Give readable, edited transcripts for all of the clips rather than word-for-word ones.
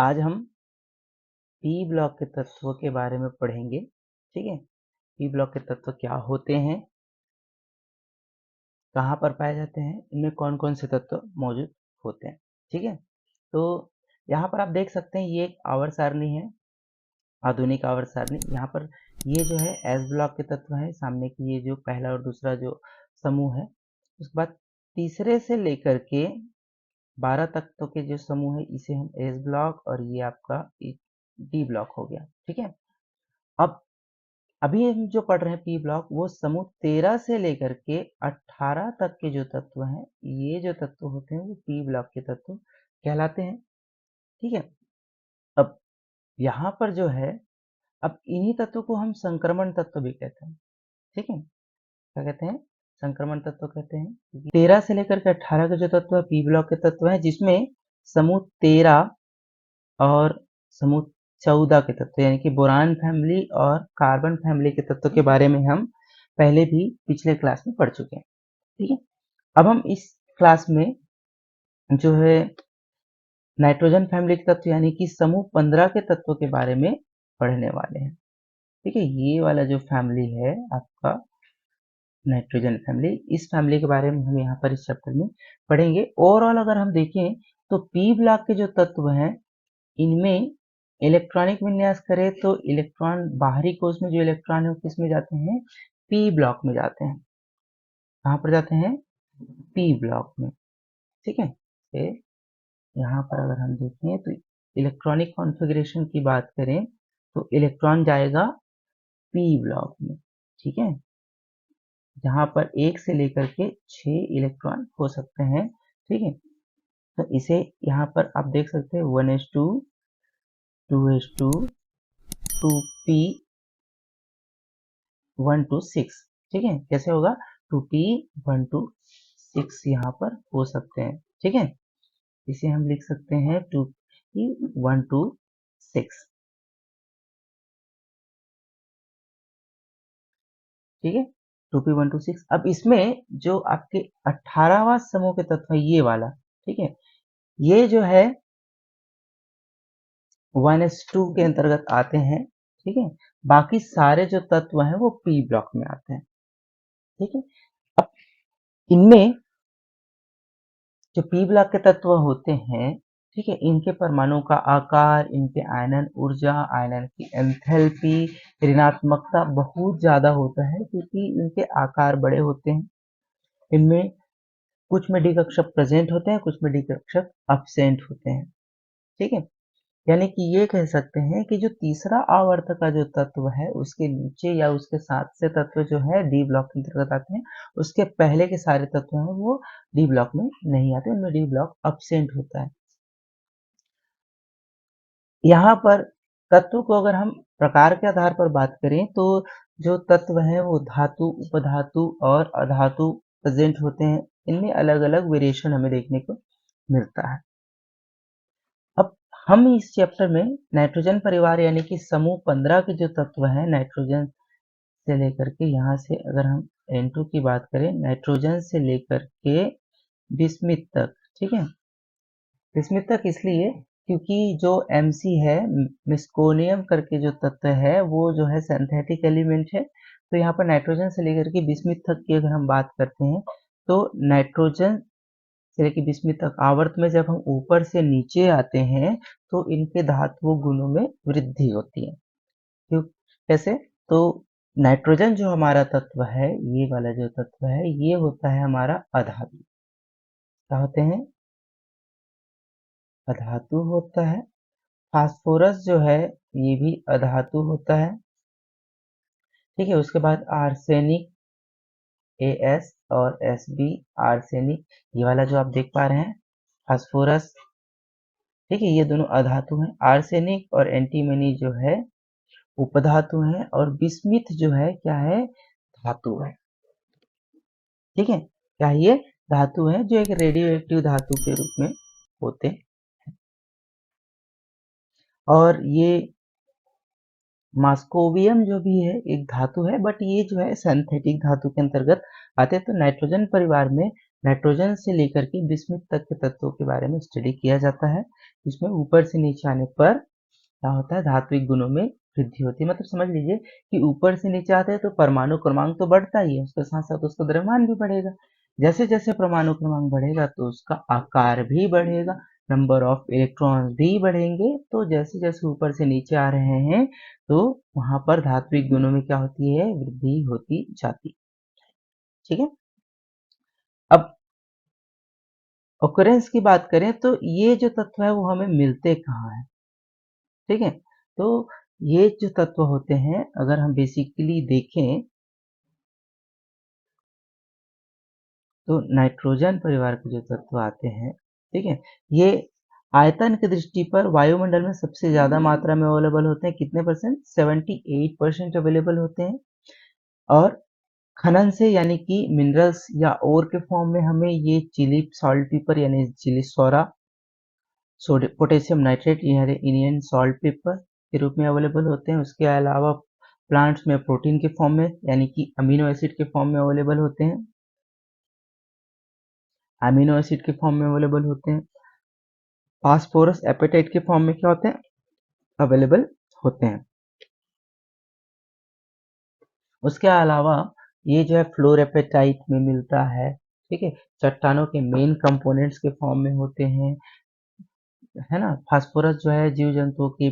आज हम P block के तत्वों के बारे में पढ़ेंगे। ठीक है, पी ब्लॉक के तत्व क्या होते हैं, कहाँ पर पाए जाते हैं, इनमें कौन कौन से तत्व मौजूद होते हैं। ठीक है, तो यहाँ पर आप देख सकते हैं ये एक आवर्त सारणी है, आधुनिक आवर्त सारणी। यहाँ पर ये जो है एस ब्लॉक के तत्व है, सामने की ये जो पहला और दूसरा जो समूह है, उसके बाद तीसरे से लेकर के 12 तत्वों के जो समूह है इसे हम एस ब्लॉक, और ये आपका डी ब्लॉक हो गया। ठीक है, अब अभी हम जो पढ़ रहे हैं पी ब्लॉक, वो समूह 13 से लेकर के 18 तक के जो तत्व हैं, ये जो तत्व होते हैं वो पी ब्लॉक के तत्व कहलाते हैं। ठीक है, अब यहाँ पर जो है, अब इन्हीं तत्व को हम संक्रमण तत्व भी कहते हैं। ठीक है, क्या कहते हैं? संक्रमण तत्व कहते हैं। 13 से लेकर के 18 के जो तत्व है पी ब्लॉक के तत्व है, जिसमें समूह 13 और समूह 14 के तत्व यानी कि बोरान फैमिली और कार्बन फैमिली के तत्व के बारे में हम पहले भी पिछले क्लास में पढ़ चुके हैं। ठीक है, अब हम इस क्लास में जो है नाइट्रोजन फैमिली के तत्व यानी कि समूह 15 के तत्वों के बारे में पढ़ने वाले हैं। ठीक है, ये वाला जो फैमिली है आपका नाइट्रोजन फैमिली, इस फैमिली के बारे में हम यहाँ पर इस चैप्टर में पढ़ेंगे। ओवरऑल अगर हम देखें तो पी ब्लॉक के जो तत्व हैं, इनमें इलेक्ट्रॉनिक विन्यास करें तो इलेक्ट्रॉन बाहरी कोश में जो इलेक्ट्रॉन है वो किस में जाते हैं? पी ब्लॉक में जाते हैं। कहाँ पर जाते हैं? पी ब्लॉक में। ठीक है, यहाँ पर अगर हम देखें तो इलेक्ट्रॉनिक कॉन्फ़िगरेशन की बात करें तो इलेक्ट्रॉन जाएगा पी ब्लॉक में। ठीक है, जहाँ पर 1 से लेकर के 6 इलेक्ट्रॉन हो सकते हैं। ठीक है, तो इसे यहाँ पर आप देख सकते हैं 1s2 2s2 2p 1 to 6। ठीक है, कैसे होगा? 2p 1 to 6 यहाँ पर हो सकते हैं। ठीक है, इसे हम लिख सकते हैं 2p 1 to 6। ठीक है, 2p 1 to 6। अब इसमें जो आपके 18वां समूह के तत्व है ये वाला, ठीक है, ये जो है 1s2 के अंतर्गत आते हैं। ठीक है, बाकी सारे जो तत्व हैं वो पी ब्लॉक में आते हैं। ठीक है, अब इनमें जो पी ब्लॉक के तत्व होते हैं, ठीक है, इनके परमाणु का आकार, इनके आयनन ऊर्जा, आयनन की एंथैल्पी, ऋणात्मकता बहुत ज्यादा होता है, क्योंकि इनके आकार बड़े होते हैं। इनमें कुछ में डी कक्षक प्रेजेंट होते हैं, कुछ में डी कक्षक अब्सेंट होते हैं। ठीक है, यानी कि ये कह सकते हैं कि जो तीसरा आवर्त का जो तत्व है उसके नीचे या उसके साथ से तत्व जो है डी ब्लॉक के अंतर्गत आते हैं, उसके पहले के सारे तत्व हैं वो डी ब्लॉक में नहीं आते, उनमें डी ब्लॉक अब्सेंट होता है। यहाँ पर तत्व को अगर हम प्रकार के आधार पर बात करें तो जो तत्व है वो धातु, उपधातु और अधातु प्रेजेंट होते हैं। इनमें अलग अलग वेरिएशन हमें देखने को मिलता है। अब हम इस चैप्टर में नाइट्रोजन परिवार यानी कि समूह 15 के जो तत्व हैं, नाइट्रोजन से लेकर के यहाँ से अगर हम N2 की बात करें, नाइट्रोजन से लेकर के बिस्मिथ तक। ठीक है, बिस्मिथ तक इसलिए क्योंकि जो MC है, मिस्कोनियम करके जो तत्व है वो जो है सिंथेटिक एलिमेंट है। तो यहाँ पर नाइट्रोजन से लेकर के बिस्मिथ तक की अगर हम बात करते हैं तो नाइट्रोजन से लेकर बिस्मिथ तक आवर्त में जब हम ऊपर से नीचे आते हैं तो इनके धातु गुणों में वृद्धि होती है। क्यों? कैसे? तो नाइट्रोजन जो हमारा तत्व है, ये वाला जो तत्व है ये होता है हमारा अधातु। क्या होते हैं? अधातु होता है। फास्फोरस जो है ये भी अधातु होता है। ठीक है, उसके बाद आर्सेनिक AS और SB, आर्सेनिक ये वाला जो आप देख पा रहे हैं फास्फोरस। ठीक है, ये दोनों अधातु हैं। आर्सेनिक और एंटीमनी जो है उपधातु हैं, और बिस्मिथ जो है क्या है? धातु है। ठीक है, क्या ये धातु है जो एक रेडियो एक्टिव धातु के रूप में होते हैं। और ये मास्कोवियम जो भी है एक धातु है, बट ये जो है सिंथेटिक धातु के अंतर्गत आते हैं। तो नाइट्रोजन परिवार में नाइट्रोजन से लेकर के बिस्मिथ तक के तत्वों के बारे में स्टडी किया जाता है। इसमें ऊपर से नीचे आने पर क्या होता है, धात्विक गुणों में वृद्धि होती है। मतलब समझ लीजिए कि ऊपर से नीचे आते हैं तो परमाणु क्रमांक तो बढ़ता ही है, उसके साथ साथ उसका द्रव्यमान भी बढ़ेगा। जैसे जैसे परमाणु क्रमांक बढ़ेगा तो उसका आकार भी बढ़ेगा, नंबर ऑफ इलेक्ट्रॉन्स भी बढ़ेंगे। तो जैसे जैसे ऊपर से नीचे आ रहे हैं तो वहां पर धात्विक गुणों में क्या होती है, वृद्धि होती जाती। ठीक है। अब ऑकरेंस की बात करें तो ये जो तत्व है वो हमें मिलते कहाँ हैं। ठीक है। तो ये जो तत्व होते हैं, अगर हम बेसिकली देखें तो नाइट्रोजन परिवार के जो तत्व आते हैं, ठीक है, ये आयतन की दृष्टि पर वायुमंडल में सबसे ज्यादा मात्रा में अवेलेबल होते हैं। कितने परसेंट? 78% अवेलेबल होते हैं। और खनन से यानी कि मिनरल्स या ओर के फॉर्म में हमें ये चिली सॉल्ट पेपर यानी चिली सोरा, पोटेशियम नाइट्रेट यानी इंडियन सॉल्ट पेपर के रूप में अवेलेबल होते हैं। उसके अलावा प्लांट्स में प्रोटीन के फॉर्म में यानी कि अमीनो एसिड के फॉर्म में अवेलेबल होते हैं, अमीनो एसिड के फॉर्म में अवेलेबल होते हैं। फास्फोरस एपेटाइट के फॉर्म में क्या होते हैं, अवेलेबल होते हैं। उसके अलावा ये जो है फ्लोरेपेटाइट में मिलता है। ठीक है। चट्टानों के मेन कंपोनेंट्स के फॉर्म में होते हैं, है ना। फास्फोरस जो है जीव जंतुओं की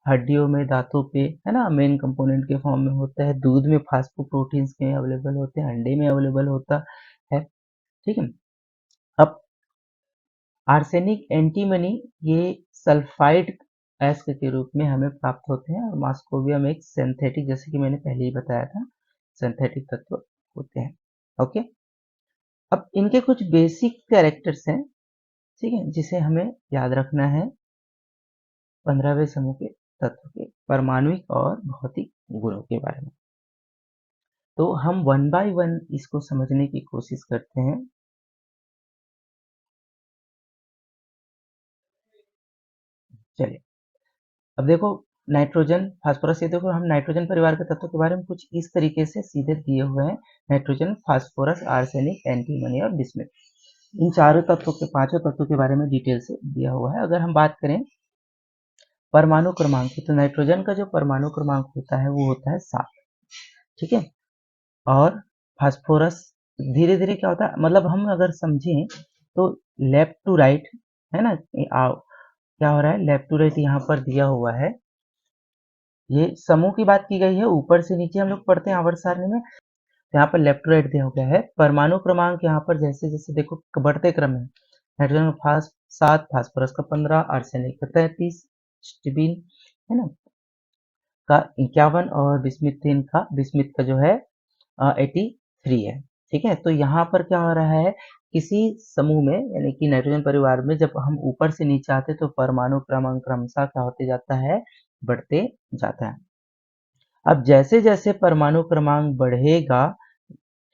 हड्डियों में, दांतों पे, है ना, मेन कंपोनेंट के फॉर्म में होता है। दूध में फास्फोप्रोटीन्स में अवेलेबल होते हैं, अंडे में अवेलेबल होता है। ठीक है। अब आर्सेनिक एंटीमनी ये सल्फाइड एस्क के रूप में हमें प्राप्त होते हैं। और मास्कोबियम एक सिंथेटिक, जैसे कि मैंने पहले ही बताया था, सिंथेटिक तत्व होते हैं। ओके। अब इनके कुछ बेसिक कैरेक्टर्स हैं, ठीक है, जिसे हमें याद रखना है 15वें समूह के तत्व के परमाणुिक और भौतिक गुणों के बारे में। तो हम वन बाय वन इसको समझने की कोशिश करते हैं। चलिए, अब देखो नाइट्रोजन, फास्फोरस, ये देखो हम नाइट्रोजन परिवार के तत्वों के बारे में कुछ इस तरीके से सीधे दिए हुए हैं। नाइट्रोजन, फास्फोरस, आर्सेनिक, एंटीमनी और बिस्मुथ, इन चारों तत्वों के, पांचों तत्वों के बारे में डिटेल से दिया हुआ है। अगर हम बात करें परमाणु क्रमांक की, तो नाइट्रोजन का जो परमाणु क्रमांक होता है वो होता है 7। ठीक है। और फास्फोरस धीरे धीरे क्या होता है, मतलब हम अगर समझें तो लेफ्ट टू राइट, है ना, क्या हो रहा है, लेफ्ट टू राइट यहाँ पर दिया हुआ है। ये समूह की बात की गई है, ऊपर से नीचे हम लोग पढ़ते हैं आवर्त सारणी में। यहाँ पर लेफ्ट टू राइट दिया गया है। परमाणु क्रमांक यहाँ पर जैसे जैसे देखो बढ़ते क्रम है। नाइट्रोजन का 7, फास्फोरस का 15, आर्सेनिक का 33, स्टिबिन, है ना, का 51 और बिस्मिथ का जो है 83 है। ठीक है। तो यहाँ पर क्या हो रहा है, किसी समूह में यानी कि नाइट्रोजन परिवार में जब हम ऊपर से नीचे आते तो परमाणु क्रमांक क्रमशः क्या होते जाता है, बढ़ते जाता है। अब जैसे जैसे परमाणु क्रमांक बढ़ेगा,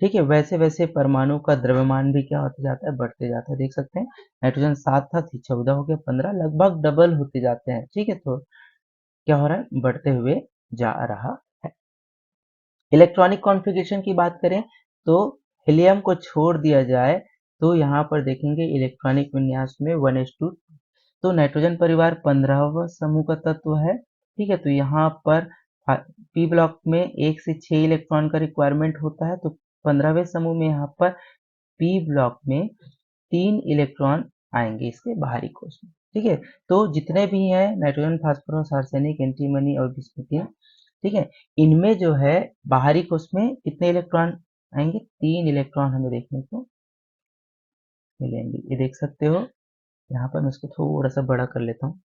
ठीक है, वैसे वैसे परमाणु का द्रव्यमान भी क्या होते जाता है, बढ़ते जाता है। देख सकते हैं नाइट्रोजन 7 था, 14 हो गया, 15, लगभग डबल होते जाते हैं। ठीक है। तो क्या हो रहा है, बढ़ते हुए जा रहा है। इलेक्ट्रॉनिक कॉन्फ़िगरेशन की बात करें तो हीलियम को छोड़ दिया जाए तो यहाँ पर देखेंगे इलेक्ट्रॉनिक विन्यास में 1:2। तो नाइट्रोजन परिवार 15वां समूह का तत्व है। ठीक है। तो यहाँ पर पी ब्लॉक में 1 से 6 इलेक्ट्रॉन का रिक्वायरमेंट होता है। तो 15वें समूह में यहाँ पर पी ब्लॉक में 3 इलेक्ट्रॉन आएंगे इसके बाहरी कोश में। ठीक है। तो जितने भी हैं नाइट्रोजन, फास्फोरस, आर्सेनिक, एंटीमनी और बिस्मुथियम, ठीक है, इनमें जो है बाहरी कोश में कितने इलेक्ट्रॉन आएंगे, 3 इलेक्ट्रॉन हमें देखने को मिलेंगे। ये देख सकते हो, यहाँ पर मैं इसको थोड़ा सा बड़ा कर लेता हूँ।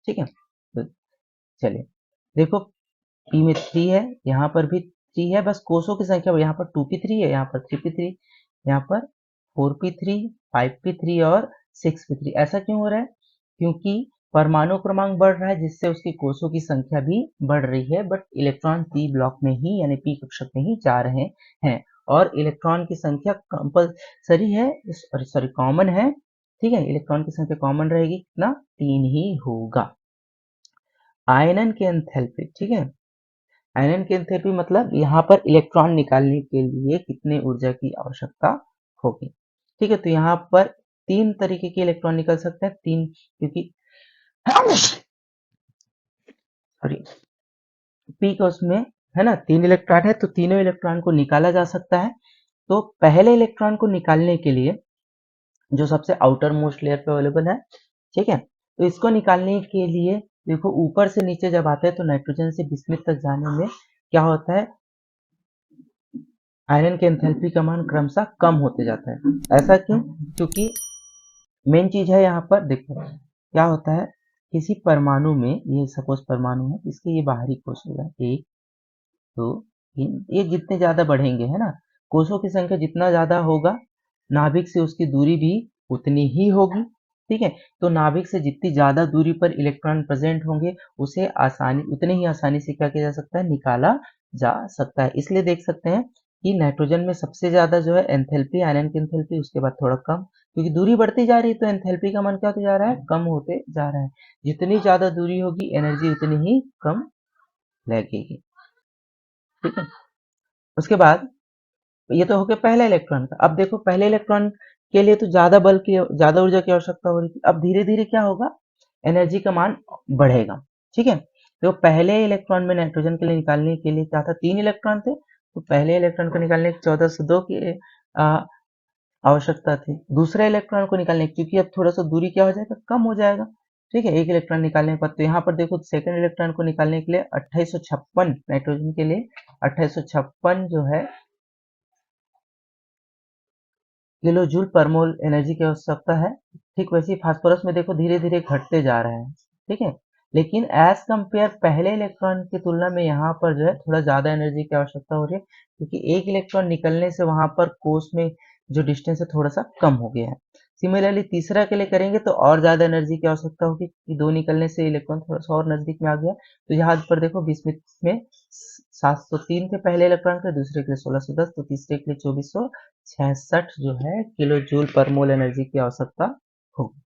ठीक है। तो चलिए देखो, पी में 3 है, यहाँ पर भी 3 है, बस कोषों की संख्या यहाँ पर 2p3 है, यहाँ पर 3p3, यहाँ पर 4p3, 5p3 और 6p3। ऐसा क्यों हो रहा है, क्योंकि परमाणु क्रमांक बढ़ रहा है जिससे उसकी कोषों की संख्या भी बढ़ रही है, बट इलेक्ट्रॉन पी ब्लॉक में ही यानी पी कक्षक में ही जा रहे हैं। और इलेक्ट्रॉन की संख्या कंपल्सरी है, सॉरी कॉमन है। ठीक है। इलेक्ट्रॉन की संख्या कॉमन रहेगी, कितना, 3 ही होगा। आयनन की एंथैल्पी, ठीक है, आयनन की एंथैल्पी मतलब यहाँ पर इलेक्ट्रॉन निकालने के लिए कितने ऊर्जा की आवश्यकता होगी। ठीक है। तो यहाँ पर तीन तरीके के इलेक्ट्रॉन निकल सकते हैं, तीन, क्योंकि सॉरी पी का उसमें है ना 3 इलेक्ट्रॉन है, तो तीनों इलेक्ट्रॉन को निकाला जा सकता है। तो पहले इलेक्ट्रॉन को निकालने के लिए जो सबसे आउटर मोस्ट लेयर पे अवेलेबल है, ठीक है, तो इसको निकालने के लिए देखो ऊपर से नीचे जब आते हैं तो नाइट्रोजन से बिस्मिथ तक जाने में क्या होता है, आयरन के एंथैल्पी का मान क्रमशः कम होते जाता है। ऐसा क्यों? क्योंकि मेन चीज है यहाँ पर देखो क्या होता है, किसी परमाणु में, ये सपोज परमाणु है, इसके ये बाहरी कोश होगा 1 2 3, ये जितने ज्यादा बढ़ेंगे है ना, कोशों की संख्या जितना ज्यादा होगा, नाभिक से उसकी दूरी भी उतनी ही होगी, ठीक है। तो नाभिक से जितनी ज्यादा दूरी पर इलेक्ट्रॉन प्रेजेंट होंगे, उसे उतने ही आसानी से क्या किया जा सकता है, निकाला जा सकता है। इसलिए देख सकते हैं कि नाइट्रोजन में सबसे ज्यादा जो है एंथैल्पी, आयरन की एंथैल्पी, उसके बाद थोड़ा कम, क्योंकि दूरी बढ़ती जा रही है तो एंथैल्पी का मान क्या होते जा रहा है, कम होते जा रहा है। जितनी ज्यादा दूरी होगी एनर्जी उतनी ही कम लगेगी, ठीक है। उसके बाद ये तो हो गया पहला इलेक्ट्रॉन का। अब देखो पहले इलेक्ट्रॉन के लिए तो ज्यादा बल की, ज्यादा ऊर्जा की आवश्यकता हो रही थी, अब धीरे धीरे क्या होगा, एनर्जी का मान बढ़ेगा, ठीक है। तो पहले इलेक्ट्रॉन में नाइट्रोजन के लिए निकालने के लिए क्या था, 3 इलेक्ट्रॉन थे, तो पहले इलेक्ट्रॉन को निकालने के 1402 की आवश्यकता थी। दूसरे इलेक्ट्रॉन को निकालने क्योंकि अब थोड़ा सा दूरी क्या हो जाएगा, कम हो जाएगा, ठीक है, एक इलेक्ट्रॉन निकालने के बाद। तो यहाँ पर देखो सेकंड इलेक्ट्रॉन को निकालने के लिए 2856, नाइट्रोजन के लिए 2856 जो है किलो जूल पर मोल एनर्जी की आवश्यकता है। ठीक वैसे ही फास्फोरस में देखो धीरे धीरे घटते जा रहे हैं, ठीक है, लेकिन एज कंपेयर पहले इलेक्ट्रॉन की तुलना में यहाँ पर जो है थोड़ा ज्यादा एनर्जी की आवश्यकता हो रही है, क्योंकि एक इलेक्ट्रॉन निकलने से वहां पर कोष में जो डिस्टेंस है थोड़ा सा कम हो गया है। सिमिलरली तीसरा के लिए करेंगे तो और ज्यादा एनर्जी की आवश्यकता होगी, कि 2 निकलने से इलेक्ट्रॉन थोड़ा सा और नजदीक में आ गया। तो यहाँ पर देखो बिस्मिथ में 703 थे पहले इलेक्ट्रॉन के, दूसरे के लिए 1610, तो तीसरे के लिए 2466 जो है किलो जूल पर मोल एनर्जी की आवश्यकता होगी।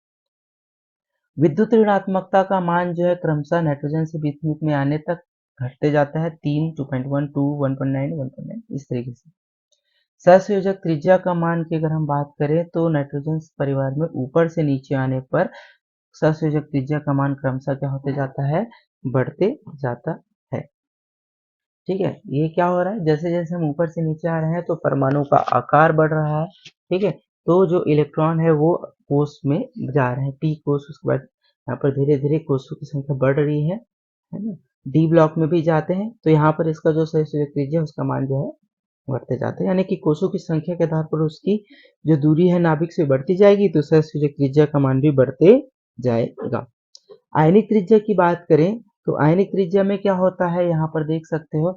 विद्युत ऋणात्मकता का मान जो है क्रमशः नाइट्रोजन से बिस्मिथ में आने तक घटते जाता है, 3 2.1 2 1.9 1.9 इस तरीके से। सहसंयोजक त्रिज्या का मान की अगर हम बात करें तो नाइट्रोजन परिवार में ऊपर से नीचे आने पर सहसंयोजक त्रिज्या का मान क्रमशः क्या होते जाता है, बढ़ते जाता है, ठीक है। ये क्या हो रहा है, जैसे जैसे हम ऊपर से नीचे आ रहे हैं तो परमाणु का आकार बढ़ रहा है, ठीक है। तो जो इलेक्ट्रॉन है वो कोष में जा रहे हैं, पी कोष, उसके बाद यहाँ पर धीरे धीरे कोषों की संख्या बढ़ रही है ना, डी ब्लॉक में भी जाते हैं, तो यहाँ पर इसका जो सहसंयोजक त्रिज्या उसका मान जो है बढ़ते जाते हैं, यानी कि कोषों की संख्या के आधार पर उसकी जो दूरी है नाभिक से बढ़ती जाएगी, तो सहसंयोजक त्रिज्या का मान भी बढ़ते जाएगा। आयनिक त्रिज्या की बात करें तो आयनिक त्रिज्या में क्या होता है, यहाँ पर देख सकते हो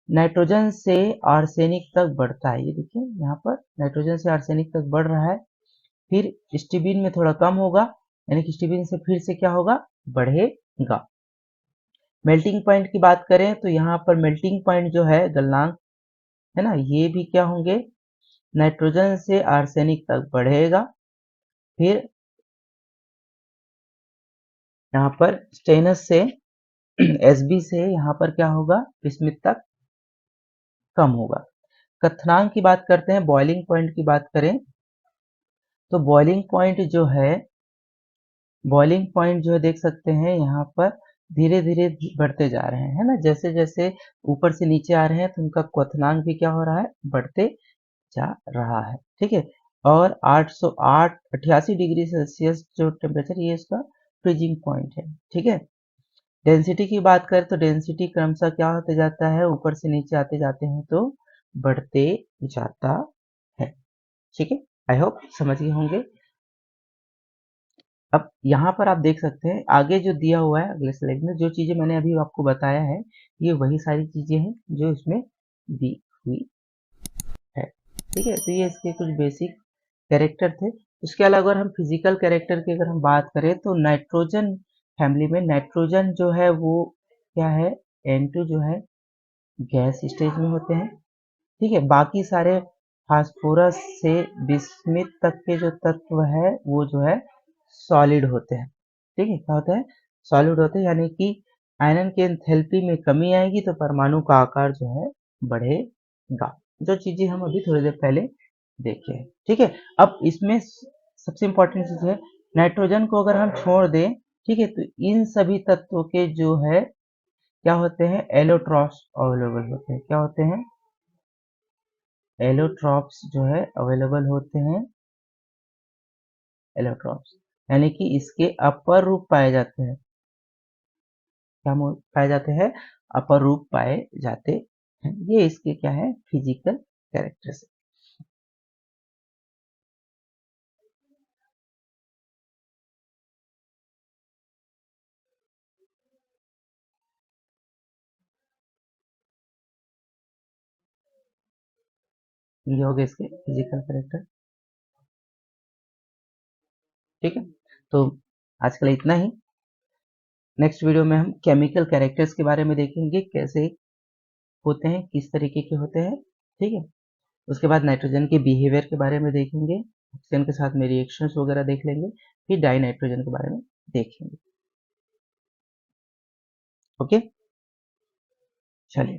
नाइट्रोजन से आर्सेनिक तक बढ़ता है, ये देखिए यहाँ पर नाइट्रोजन से आर्सेनिक तक बढ़ रहा है, फिर स्टीबिन में थोड़ा कम होगा, यानी कि स्टीबिन से फिर से क्या होगा, बढ़ेगा। मेल्टिंग पॉइंट की बात करें तो यहाँ पर मेल्टिंग पॉइंट जो है गलनांक है ना, ये भी क्या होंगे, नाइट्रोजन से आर्सेनिक तक बढ़ेगा, फिर यहाँ पर स्टेनस से एसबी से यहाँ पर क्या होगा, बिस्मिथ तक कम होगा। क्वथनांक की बात करते हैं, बॉइलिंग पॉइंट की बात करें तो बॉइलिंग पॉइंट जो है देख सकते हैं यहाँ पर धीरे धीरे बढ़ते जा रहे हैं, है ना, जैसे जैसे ऊपर से नीचे आ रहे हैं तो उनका क्वथनांक भी क्या हो रहा है, बढ़ते जा रहा है, ठीक है। और 808 88 डिग्री सेल्सियस जो टेम्परेचर, ये इसका फ्रीजिंग पॉइंट है, ठीक है। डेंसिटी की बात करें तो डेंसिटी क्रमशः क्या होते जाता है, ऊपर से नीचे आते जाते हैं तो बढ़ते जाता है, ठीक है। आई होप समझ गए होंगे। अब यहाँ पर आप देख सकते हैं आगे जो दिया हुआ है अगले स्लाइड में, जो चीजें मैंने अभी आपको बताया है ये वही सारी चीजें हैं जो इसमें दी हुई है, ठीक है। तो ये इसके कुछ बेसिक कैरेक्टर थे। उसके अलावा अगर हम फिजिकल कैरेक्टर की अगर हम बात करें तो नाइट्रोजन फैमिली में नाइट्रोजन जो है वो क्या है, N2 जो है गैस स्टेज में होते हैं, ठीक है। बाकी सारे फास्फोरस से बिस्मिथ तक के जो तत्व है वो जो है सॉलिड होते हैं, ठीक है, क्या होता है, सॉलिड होते हैं, यानी कि आयरन के एंथैल्पी में कमी आएगी तो परमाणु का आकार जो है बढ़ेगा, जो चीजें हम अभी थोड़ी देर पहले देखे हैं, ठीक है। अब इसमें सबसे इंपॉर्टेंट चीज है, नाइट्रोजन को अगर हम छोड़ दें, ठीक है, तो इन सभी तत्वों के जो है क्या होते हैं, एलोट्रॉप्स अवेलेबल होते हैं। क्या होते हैं, एलोट्रॉप्स जो है अवेलेबल होते हैं, एलोट्रॉप्स, यानी कि इसके अपर रूप पाए जाते हैं। क्या पाए जाते हैं, अपर रूप पाए जाते हैं। ये इसके क्या है, फिजिकल कैरेक्टर्स। ये हो गए इसके फिजिकल कैरेक्टर। ठीक है, तो आज के लिए इतना ही। नेक्स्ट वीडियो में हम केमिकल कैरेक्टर्स के बारे में देखेंगे, कैसे होते हैं, किस तरीके के होते हैं। ठीक है, उसके बाद नाइट्रोजन के बिहेवियर के बारे में देखेंगे, ऑक्सीजन के साथ में रिएक्शंस वगैरह देख लेंगे, फिर डाई नाइट्रोजन के बारे में देखेंगे। ओके, चलिए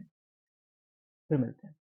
फिर मिलते हैं।